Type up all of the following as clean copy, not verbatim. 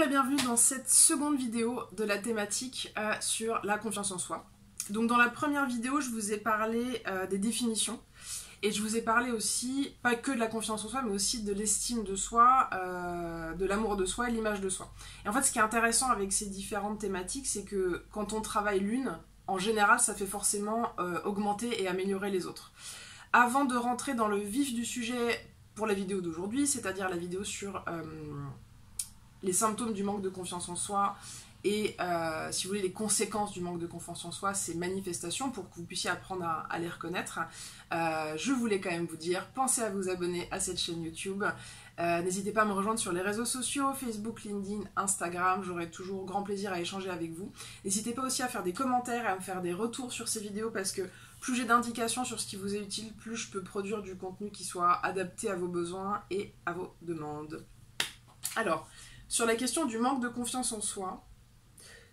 et bienvenue dans cette seconde vidéo de la thématique sur la confiance en soi. Donc dans la première vidéo, je vous ai parlé des définitions et je vous ai parlé aussi, pas que de la confiance en soi, mais aussi de l'estime de soi, de l'amour de soi et l'image de soi. Et en fait, ce qui est intéressant avec ces différentes thématiques, c'est que quand on travaille l'une, en général, ça fait forcément augmenter et améliorer les autres. Avant de rentrer dans le vif du sujet pour la vidéo d'aujourd'hui, c'est-à-dire la vidéo sur les symptômes du manque de confiance en soi et, si vous voulez, les conséquences du manque de confiance en soi, ces manifestations, pour que vous puissiez apprendre à les reconnaître, je voulais quand même vous dire, pensez à vous abonner à cette chaîne YouTube. N'hésitez pas à me rejoindre sur les réseaux sociaux, Facebook, LinkedIn, Instagram, j'aurai toujours grand plaisir à échanger avec vous. N'hésitez pas aussi à faire des commentaires et à me faire des retours sur ces vidéos parce que plus j'ai d'indications sur ce qui vous est utile, plus je peux produire du contenu qui soit adapté à vos besoins et à vos demandes. Alors, sur la question du manque de confiance en soi,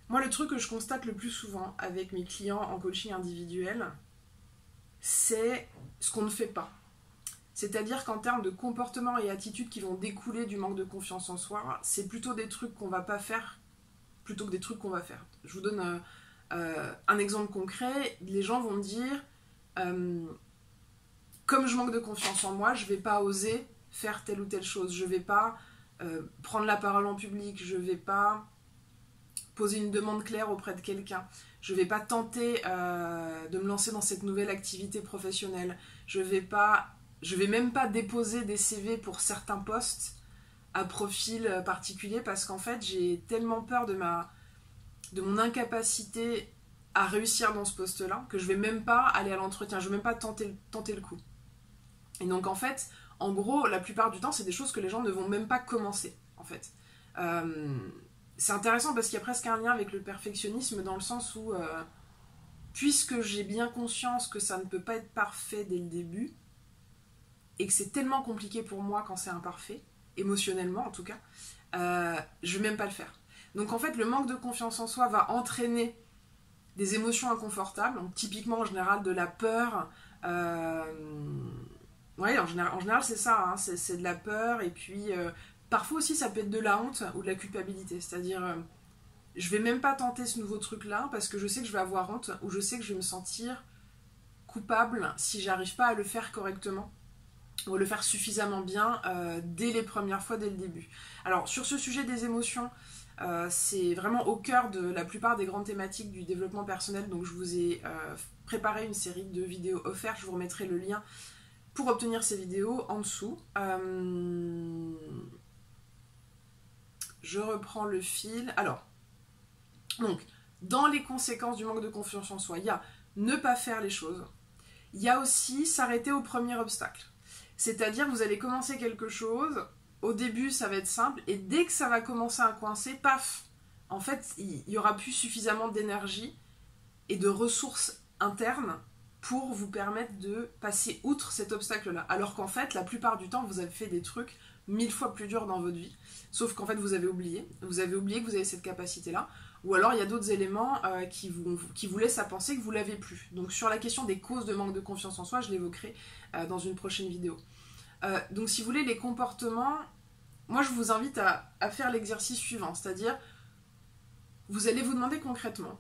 moi le truc que je constate le plus souvent avec mes clients en coaching individuel, c'est ce qu'on ne fait pas. C'est-à-dire qu'en termes de comportements et attitudes qui vont découler du manque de confiance en soi, c'est plutôt des trucs qu'on va pas faire plutôt que des trucs qu'on va faire. Je vous donne un exemple concret. Les gens vont me dire comme je manque de confiance en moi, je vais pas oser faire telle ou telle chose, je vais pas prendre la parole en public, je vais pas poser une demande claire auprès de quelqu'un, je vais pas tenter de me lancer dans cette nouvelle activité professionnelle, je vais même pas déposer des CV pour certains postes à profil particulier parce qu'en fait j'ai tellement peur de mon incapacité à réussir dans ce poste-là que je vais même pas aller à l'entretien, je vais même pas tenter le coup. Et donc en fait, en gros, la plupart du temps, c'est des choses que les gens ne vont même pas commencer, en fait. C'est intéressant parce qu'il y a presque un lien avec le perfectionnisme dans le sens où, puisque j'ai bien conscience que ça ne peut pas être parfait dès le début, et que c'est tellement compliqué pour moi quand c'est imparfait, émotionnellement en tout cas, je vais même pas le faire. Donc en fait, le manque de confiance en soi va entraîner des émotions inconfortables, donc typiquement en général de la peur. Ouais, en général c'est ça, hein, c'est de la peur, et puis parfois aussi ça peut être de la honte ou de la culpabilité, c'est-à-dire je vais même pas tenter ce nouveau truc-là parce que je sais que je vais avoir honte ou je sais que je vais me sentir coupable si j'arrive pas à le faire correctement ou à le faire suffisamment bien dès les premières fois, dès le début. Alors sur ce sujet des émotions, c'est vraiment au cœur de la plupart des grandes thématiques du développement personnel, donc je vous ai préparé une série de vidéos offertes, je vous remettrai le lien pour obtenir ces vidéos en dessous. Je reprends le fil. Alors, donc, dans les conséquences du manque de confiance en soi, il y a ne pas faire les choses. Il y a aussi s'arrêter au premier obstacle. C'est-à-dire, vous allez commencer quelque chose, au début ça va être simple, et dès que ça va commencer à coincer, paf, en fait, il n'y aura plus suffisamment d'énergie et de ressources internes pour vous permettre de passer outre cet obstacle-là. Alors qu'en fait, la plupart du temps, vous avez fait des trucs 1000 fois plus durs dans votre vie, sauf qu'en fait, vous avez oublié que vous avez cette capacité-là, ou alors il y a d'autres éléments qui vous laissent à penser que vous l'avez plus. Donc sur la question des causes de manque de confiance en soi, je l'évoquerai dans une prochaine vidéo. Donc si vous voulez, les comportements, moi je vous invite à faire l'exercice suivant, c'est-à-dire, vous allez vous demander concrètement,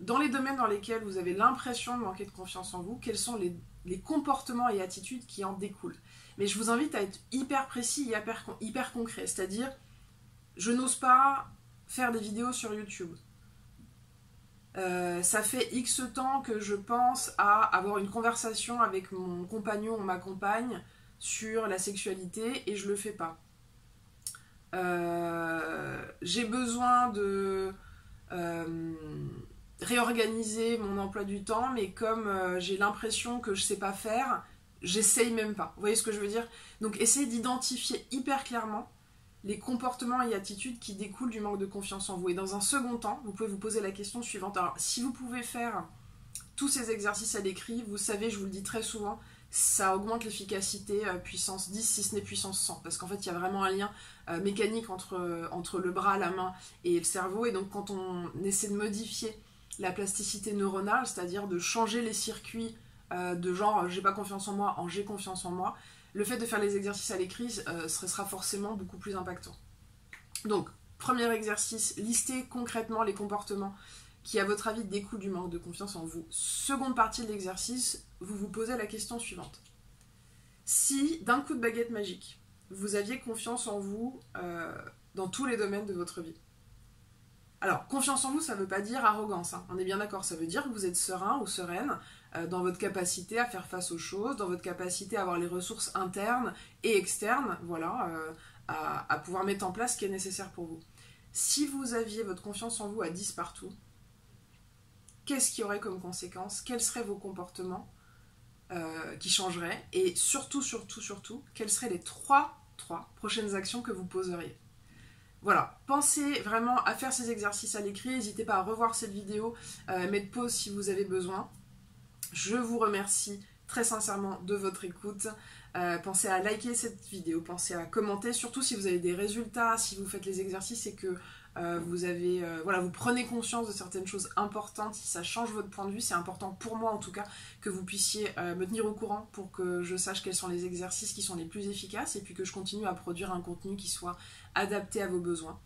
dans les domaines dans lesquels vous avez l'impression de manquer de confiance en vous, quels sont les comportements et attitudes qui en découlent. Mais je vous invite à être hyper précis et hyper concret, c'est-à-dire, je n'ose pas faire des vidéos sur YouTube. Ça fait X temps que je pense à avoir une conversation avec mon compagnon ou ma compagne sur la sexualité et je le fais pas. J'ai besoin de réorganiser mon emploi du temps, mais comme j'ai l'impression que je sais pas faire, j'essaye même pas. Vous voyez ce que je veux dire? Donc essayez d'identifier hyper clairement les comportements et attitudes qui découlent du manque de confiance en vous. Et dans un second temps, vous pouvez vous poser la question suivante. Alors, si vous pouvez faire tous ces exercices à l'écrit, vous savez, je vous le dis très souvent, ça augmente l'efficacité puissance 10, si ce n'est puissance 100. Parce qu'en fait, il y a vraiment un lien mécanique entre le bras, la main et le cerveau. Et donc, quand on essaie de modifier la plasticité neuronale, c'est-à-dire de changer les circuits de genre j'ai pas confiance en moi en j'ai confiance en moi, le fait de faire les exercices à l'écrit sera forcément beaucoup plus impactant. Donc, Premier exercice, listez concrètement les comportements qui, à votre avis, découlent du manque de confiance en vous. Seconde partie de l'exercice, vous vous posez la question suivante. Si, d'un coup de baguette magique, vous aviez confiance en vous dans tous les domaines de votre vie. Alors, confiance en vous, ça ne veut pas dire arrogance, hein. On est bien d'accord, ça veut dire que vous êtes serein ou sereine dans votre capacité à faire face aux choses, dans votre capacité à avoir les ressources internes et externes, voilà, à pouvoir mettre en place ce qui est nécessaire pour vous. Si vous aviez votre confiance en vous à 10 partout, qu'est-ce qu'il y aurait comme conséquence? Quels seraient vos comportements qui changeraient? Et surtout, quelles seraient les trois prochaines actions que vous poseriez? Voilà, pensez vraiment à faire ces exercices à l'écrit, n'hésitez pas à revoir cette vidéo, mettre pause si vous avez besoin. Je vous remercie très sincèrement de votre écoute. Pensez à liker cette vidéo, pensez à commenter, surtout si vous avez des résultats, si vous faites les exercices et que vous prenez conscience de certaines choses importantes, si ça change votre point de vue, c'est important pour moi en tout cas que vous puissiez me tenir au courant pour que je sache quels sont les exercices qui sont les plus efficaces et puis que je continue à produire un contenu qui soit adapté à vos besoins.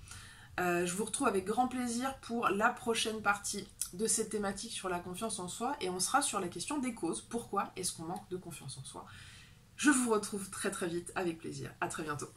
Je vous retrouve avec grand plaisir pour la prochaine partie de cette thématique sur la confiance en soi et on sera sur la question des causes. Pourquoi est-ce qu'on manque de confiance en soi? Je vous retrouve très vite avec plaisir. À très bientôt.